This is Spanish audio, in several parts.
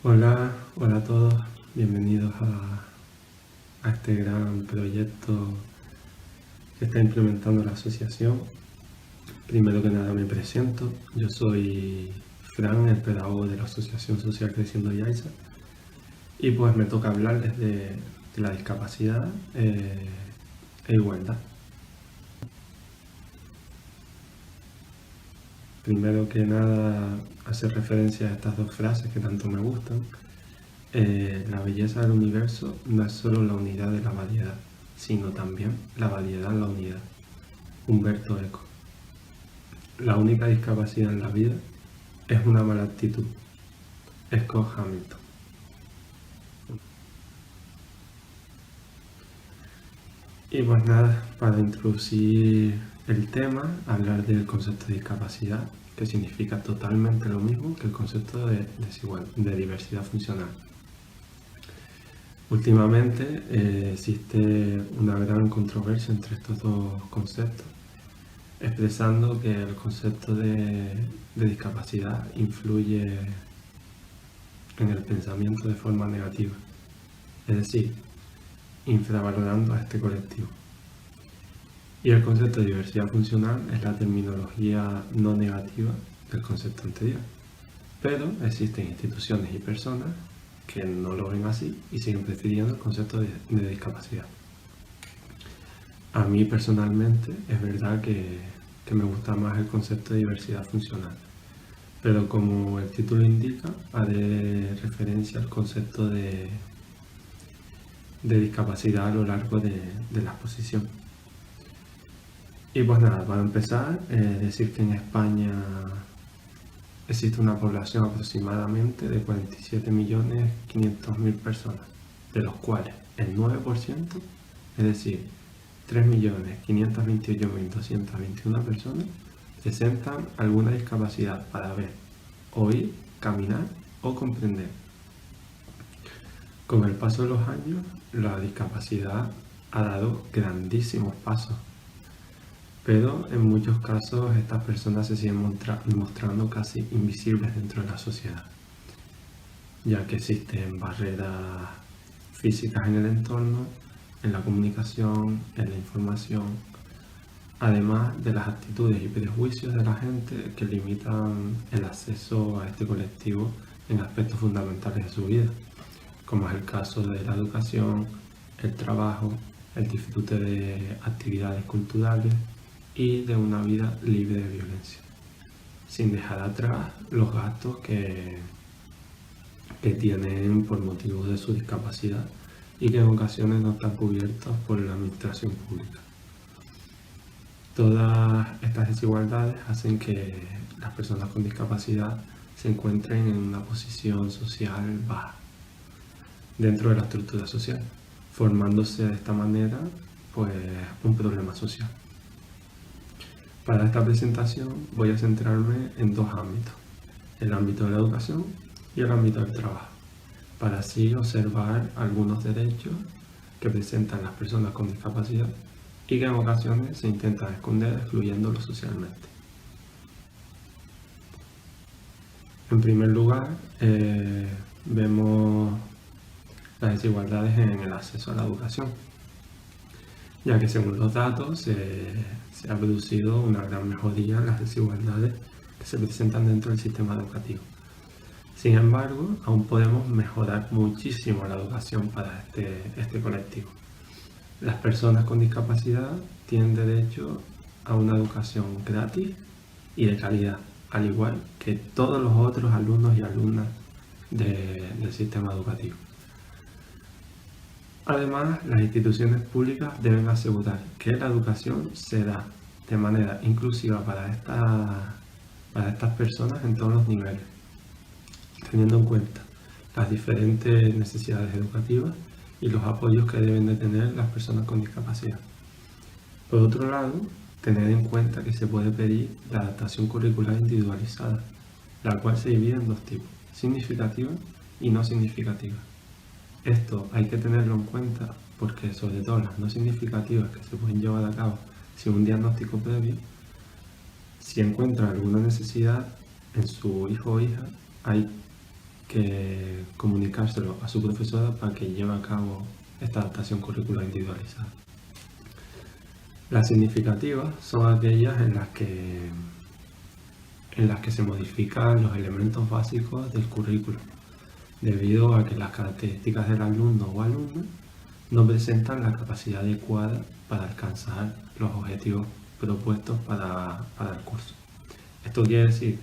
Hola a todos, bienvenidos a este gran proyecto que está implementando la asociación. Primero que nada me presento, yo soy Fran, el pedagogo de la Asociación Social Creciendo Yaiza, y pues me toca hablarles de la discapacidad e igualdad. Primero que nada hacer referencia a estas dos frases que tanto me gustan. La belleza del universo no es solo la unidad de la variedad, sino también la variedad en la unidad. Humberto Eco. La única discapacidad en la vida es una mala actitud. Scott Hamilton. Y pues nada, para introducir el tema, hablar del concepto de discapacidad, que significa totalmente lo mismo que el concepto de diversidad funcional. Últimamente existe una gran controversia entre estos dos conceptos, expresando que el concepto de discapacidad influye en el pensamiento de forma negativa, es decir, infravalorando a este colectivo. Y el concepto de diversidad funcional es la terminología no negativa del concepto anterior. Pero existen instituciones y personas que no lo ven así y siguen prefiriendo el concepto de discapacidad. A mí personalmente es verdad que me gusta más el concepto de diversidad funcional, pero como el título indica, haré referencia al concepto de discapacidad a lo largo de la exposición. Y pues nada, para empezar, decir que en España existe una población aproximadamente de 47.500.000 personas, de los cuales el 9%, es decir, 3.528.221 personas, presentan alguna discapacidad para ver, oír, caminar o comprender. Con el paso de los años, la discapacidad ha dado grandísimos pasos, pero en muchos casos estas personas se siguen mostrando casi invisibles dentro de la sociedad, ya que existen barreras físicas en el entorno, en la comunicación, en la información, además de las actitudes y prejuicios de la gente que limitan el acceso a este colectivo en aspectos fundamentales de su vida, como es el caso de la educación, el trabajo, el disfrute de actividades culturales y de una vida libre de violencia, sin dejar atrás los gastos que tienen por motivos de su discapacidad y que en ocasiones no están cubiertos por la administración pública. Todas estas desigualdades hacen que las personas con discapacidad se encuentren en una posición social baja dentro de la estructura social, formándose de esta manera pues un problema social. Para esta presentación voy a centrarme en dos ámbitos, el ámbito de la educación y el ámbito del trabajo, para así observar algunos derechos que presentan las personas con discapacidad y que en ocasiones se intentan esconder excluyéndolos socialmente. En primer lugar, vemos las desigualdades en el acceso a la educación, ya que según los datos se ha producido una gran mejoría en las desigualdades que se presentan dentro del sistema educativo. Sin embargo, aún podemos mejorar muchísimo la educación para este colectivo. Las personas con discapacidad tienen derecho a una educación gratis y de calidad, al igual que todos los otros alumnos y alumnas del sistema educativo. Además, las instituciones públicas deben asegurar que la educación se da de manera inclusiva para estas personas en todos los niveles, teniendo en cuenta las diferentes necesidades educativas y los apoyos que deben de tener las personas con discapacidad. Por otro lado, tener en cuenta que se puede pedir la adaptación curricular individualizada, la cual se divide en dos tipos, significativa y no significativa. Esto hay que tenerlo en cuenta porque sobre todo las no significativas que se pueden llevar a cabo sin un diagnóstico previo, si encuentran alguna necesidad en su hijo o hija, hay que comunicárselo a su profesora para que lleve a cabo esta adaptación curricular individualizada. Las significativas son aquellas en las que se modifican los elementos básicos del currículo, debido a que las características del alumno o alumna no presentan la capacidad adecuada para alcanzar los objetivos propuestos para el curso. Esto quiere decir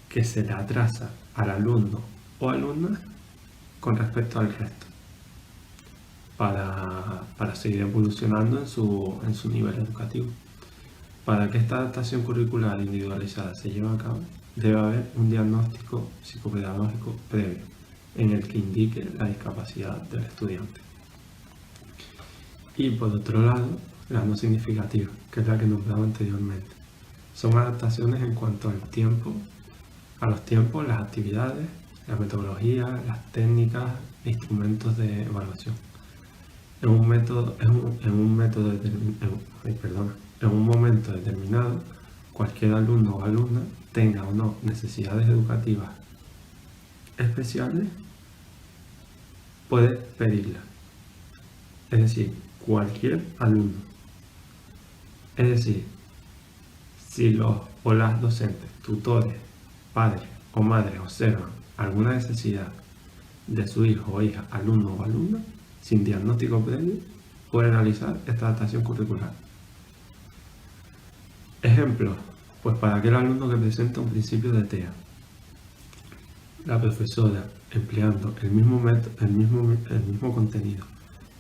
que se le atrasa al alumno o alumna con respecto al resto para seguir evolucionando en su nivel educativo. Para que esta adaptación curricular individualizada se lleve a cabo, debe haber un diagnóstico psicopedagógico previo en el que indique la discapacidad del estudiante. Y por otro lado, las no significativas, que es la que nombraba anteriormente. Son adaptaciones en cuanto al tiempo, a los tiempos, las actividades, la metodología, las técnicas e instrumentos de evaluación. En un momento determinado, cualquier alumno o alumna, tenga o no necesidades educativas especiales, puede pedirlas. Es decir, cualquier alumno. Es decir, si los o las docentes, tutores, padres o madres observan alguna necesidad de su hijo o hija, alumno o alumna, sin diagnóstico previo, puede realizar esta adaptación curricular. Ejemplo, pues para aquel alumno que presenta un principio de TEA, la profesora, empleando el mismo contenido,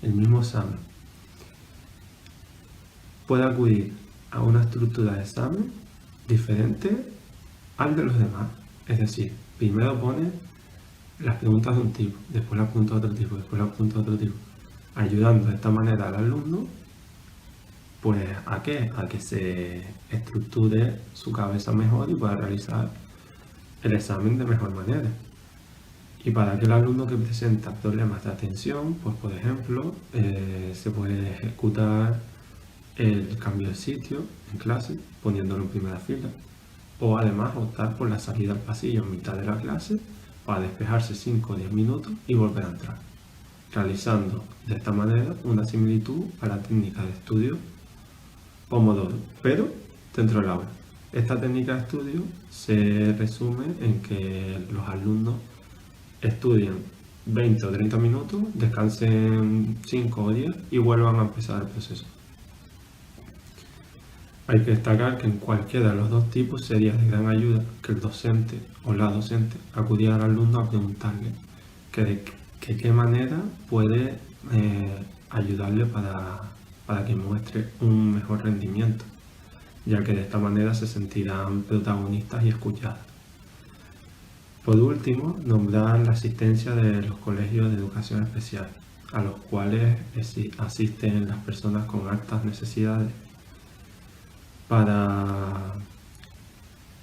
el mismo examen, puede acudir a una estructura de examen diferente al de los demás. Es decir, primero pone las preguntas de un tipo, después las preguntas de otro tipo, después las preguntas de otro tipo, ayudando de esta manera al alumno pues a que se estructure su cabeza mejor y pueda realizar el examen de mejor manera. Y para aquel alumno que presenta problemas de atención, pues por ejemplo, se puede ejecutar el cambio de sitio en clase poniéndolo en primera fila, o además optar por la salida al pasillo en mitad de la clase para despejarse 5 o 10 minutos y volver a entrar, realizando de esta manera una similitud a la técnica de estudio Pomodoro, pero dentro del aula. Esta técnica de estudio se resume en que los alumnos estudian 20 o 30 minutos, descansen 5 o 10 y vuelvan a empezar el proceso. Hay que destacar que en cualquiera de los dos tipos sería de gran ayuda que el docente o la docente acudiera al alumno a preguntarle de qué manera puede ayudarle para que muestre un mejor rendimiento, ya que de esta manera se sentirán protagonistas y escuchados. Por último, nombrar la asistencia de los colegios de educación especial, a los cuales asisten las personas con altas necesidades,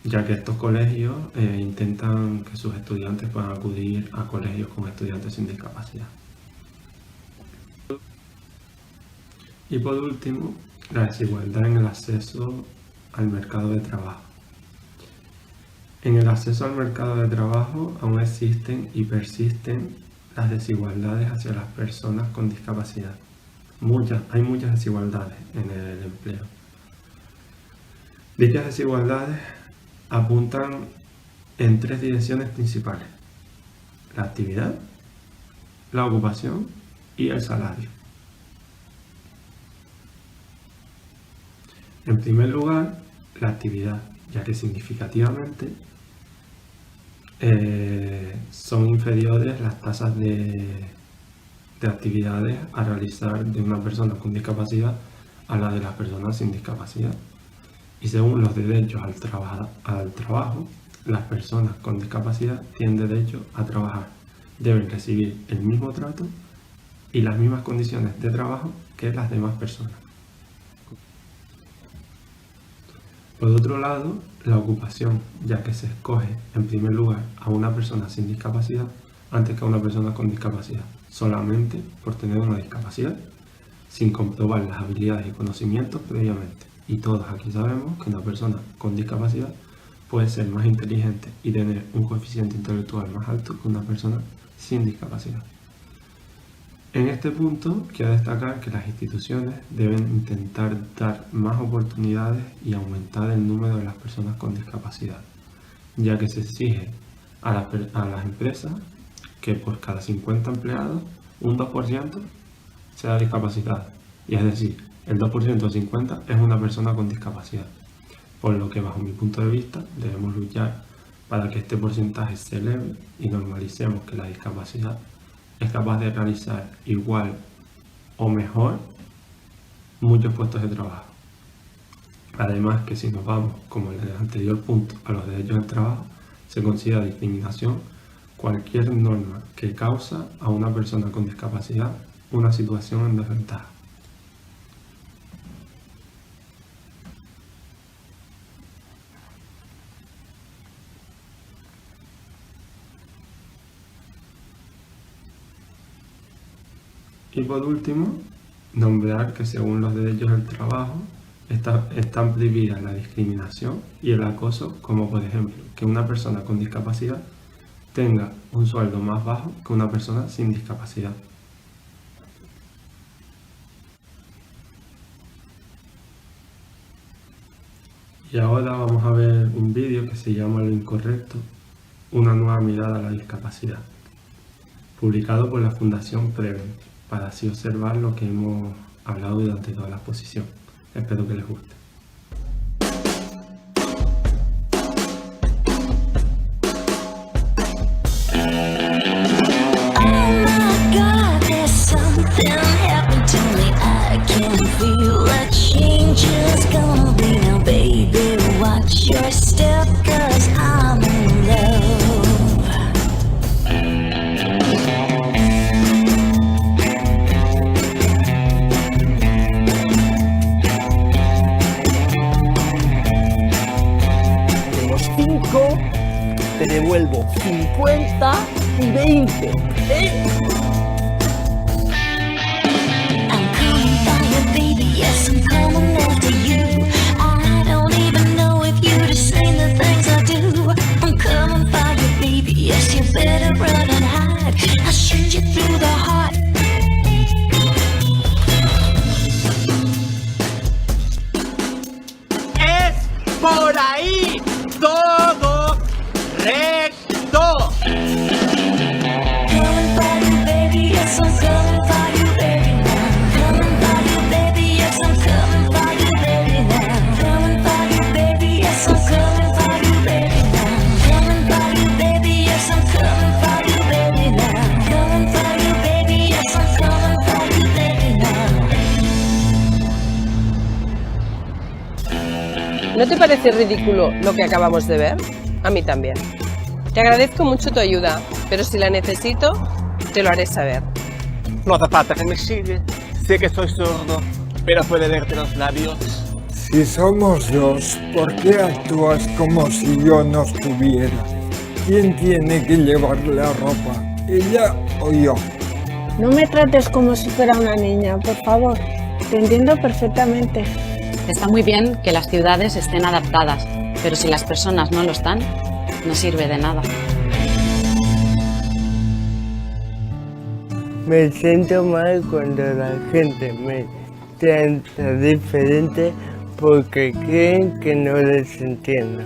ya que estos colegios intentan que sus estudiantes puedan acudir a colegios con estudiantes sin discapacidad. Y por último, la desigualdad en el acceso al mercado de trabajo. En el acceso al mercado de trabajo aún existen y persisten las desigualdades hacia las personas con discapacidad. Hay muchas desigualdades en el empleo. Dichas desigualdades apuntan en 3 direcciones principales: la actividad, la ocupación y el salario. En primer lugar, la actividad, ya que significativamente son inferiores las tasas de actividades a realizar de una persona con discapacidad a la de las personas sin discapacidad. Y según los derechos al trabajo, las personas con discapacidad tienen derecho a trabajar. Deben recibir el mismo trato y las mismas condiciones de trabajo que las demás personas. Por otro lado, la ocupación, ya que se escoge en primer lugar a una persona sin discapacidad antes que a una persona con discapacidad, solamente por tener una discapacidad, sin comprobar las habilidades y conocimientos previamente. Y todos aquí sabemos que una persona con discapacidad puede ser más inteligente y tener un coeficiente intelectual más alto que una persona sin discapacidad. En este punto quiero destacar que las instituciones deben intentar dar más oportunidades y aumentar el número de las personas con discapacidad, ya que se exige a las empresas que por cada 50 empleados, un 2% sea discapacidad, y es decir, el 2% de 50 es una persona con discapacidad, por lo que bajo mi punto de vista debemos luchar para que este porcentaje se eleve y normalicemos que la discapacidad es capaz de realizar igual o mejor muchos puestos de trabajo. Además que si nos vamos, como en el anterior punto, a los derechos del trabajo, se considera discriminación cualquier norma que causa a una persona con discapacidad una situación en desventaja. Y por último, nombrar que según los derechos del trabajo están prohibidas la discriminación y el acoso, como por ejemplo que una persona con discapacidad tenga un sueldo más bajo que una persona sin discapacidad. Y ahora vamos a ver un vídeo que se llama Lo Incorrecto, una nueva mirada a la discapacidad, publicado por la Fundación Prevent, para así observar lo que hemos hablado durante toda la exposición. Espero que les guste. Te devuelvo 50 y 20. Es por ahí todo recto. ¿No te parece ridículo lo que acabamos de ver? A mí también. Te agradezco mucho tu ayuda, pero si la necesito, te lo haré saber. No hace falta que me sigue. Sé que soy sordo, pero puede verte los labios. Si somos dos, ¿por qué actúas como si yo no estuviera? ¿Quién tiene que llevar la ropa? ¿Ella o yo? No me trates como si fuera una niña, por favor. Te entiendo perfectamente. Está muy bien que las ciudades estén adaptadas, pero si las personas no lo están, no sirve de nada. Me siento mal cuando la gente me trata diferente porque creen que no les entiendo.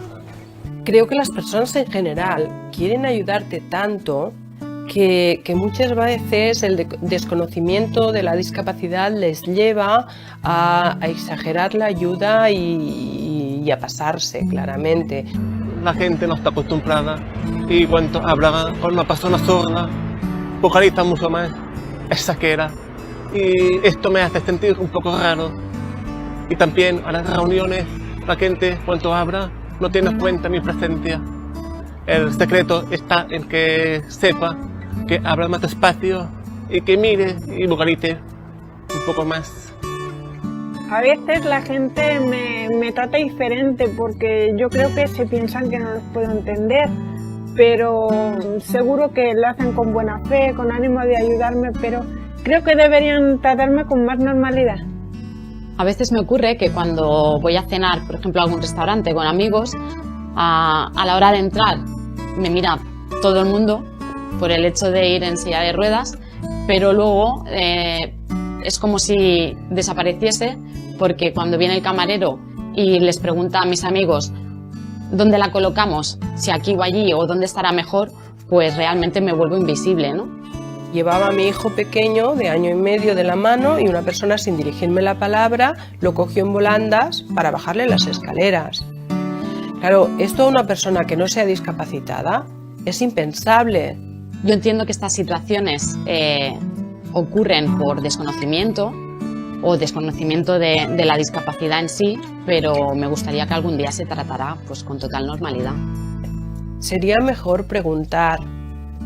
Creo que las personas en general quieren ayudarte tanto que muchas veces el desconocimiento de la discapacidad les lleva a exagerar la ayuda y a pasarse, claramente. La gente no está acostumbrada y cuando habla con una persona sorda, vocaliza mucho más, exagera. Y esto me hace sentir un poco raro. Y también a las reuniones, la gente cuando habla no tiene en cuenta mi presencia. El secreto está en que sepa que habla más despacio y que mire y vocalice un poco más. A veces la gente me trata diferente porque yo creo que se piensan que no los puedo entender, pero seguro que lo hacen con buena fe, con ánimo de ayudarme, pero creo que deberían tratarme con más normalidad. A veces me ocurre que cuando voy a cenar, por ejemplo, a algún restaurante con amigos, A la hora de entrar me mira todo el mundo por el hecho de ir en silla de ruedas, pero luego es como si desapareciese, porque cuando viene el camarero y les pregunta a mis amigos dónde la colocamos, si aquí o allí o dónde estará mejor, pues realmente me vuelvo invisible, ¿no? Llevaba a mi hijo pequeño de 1 año y medio de la mano y una persona, sin dirigirme la palabra, lo cogió en volandas para bajarle las escaleras. Claro, esto a una persona que no sea discapacitada es impensable. Yo entiendo que estas situaciones ocurren por desconocimiento o desconocimiento de la discapacidad en sí, pero me gustaría que algún día se tratara pues, con total normalidad. Sería mejor preguntar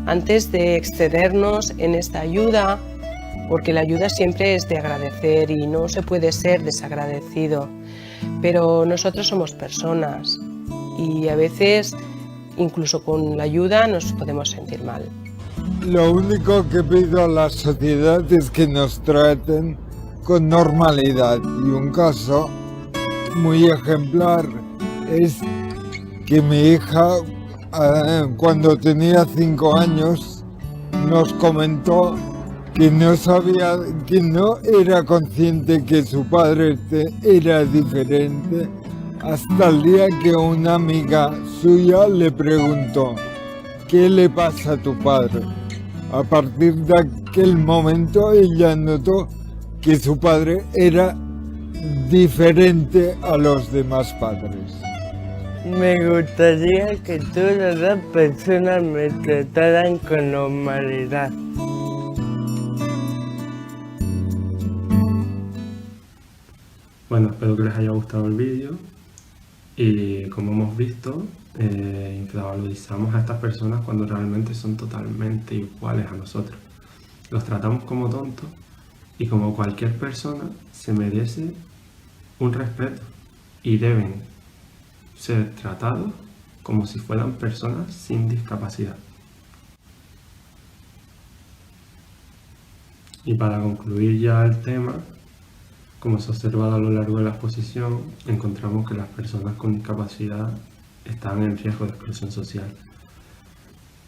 antes de excedernos en esta ayuda, porque la ayuda siempre es de agradecer y no se puede ser desagradecido. Pero nosotros somos personas y a veces, incluso con la ayuda, nos podemos sentir mal. Lo único que pido a la sociedad es que nos traten con normalidad. Y un caso muy ejemplar es que mi hija, cuando tenía 5 años, nos comentó que no era consciente que su padre era diferente, hasta el día que una amiga suya le preguntó: ¿qué le pasa a tu padre? A partir de aquel momento ella notó que su padre era diferente a los demás padres. Me gustaría que todas las personas me trataran con normalidad. Bueno, espero que les haya gustado el vídeo y, como hemos visto, infravalorizamos a estas personas cuando realmente son totalmente iguales a nosotros. Los tratamos como tontos y, como cualquier persona, se merece un respeto y deben ser tratados como si fueran personas sin discapacidad. Y para concluir ya el tema, como se ha observado a lo largo de la exposición, encontramos que las personas con discapacidad están en riesgo de exclusión social.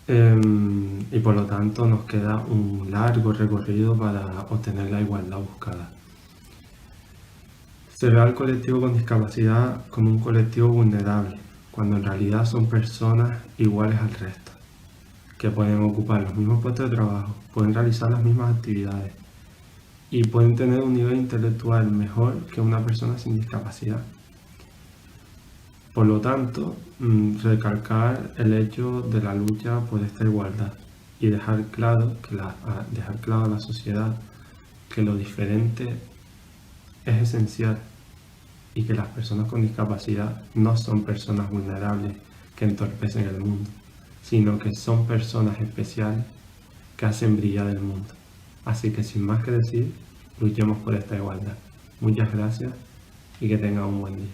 Y por lo tanto nos queda un largo recorrido para obtener la igualdad buscada. Se ve al colectivo con discapacidad como un colectivo vulnerable, cuando en realidad son personas iguales al resto, que pueden ocupar los mismos puestos de trabajo, pueden realizar las mismas actividades y pueden tener un nivel intelectual mejor que una persona sin discapacidad. Por lo tanto, recalcar el hecho de la lucha por esta igualdad y dejar claro a la sociedad que lo diferente es esencial y que las personas con discapacidad no son personas vulnerables que entorpecen el mundo, sino que son personas especiales que hacen brillar el mundo. Así que, sin más que decir, luchemos por esta igualdad. Muchas gracias y que tengan un buen día.